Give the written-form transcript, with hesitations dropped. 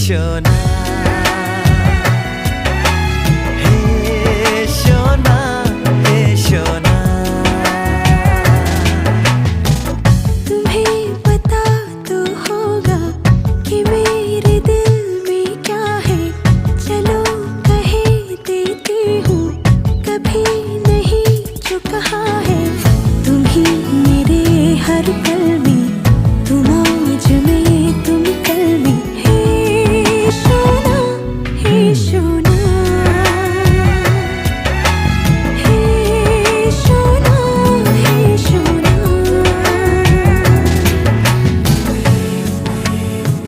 शोना, हे शोना, हे शोना। तुम्हें पता तो होगा कि मेरे दिल में क्या है, चलो कह देती हूँ, कभी नहीं जो कहा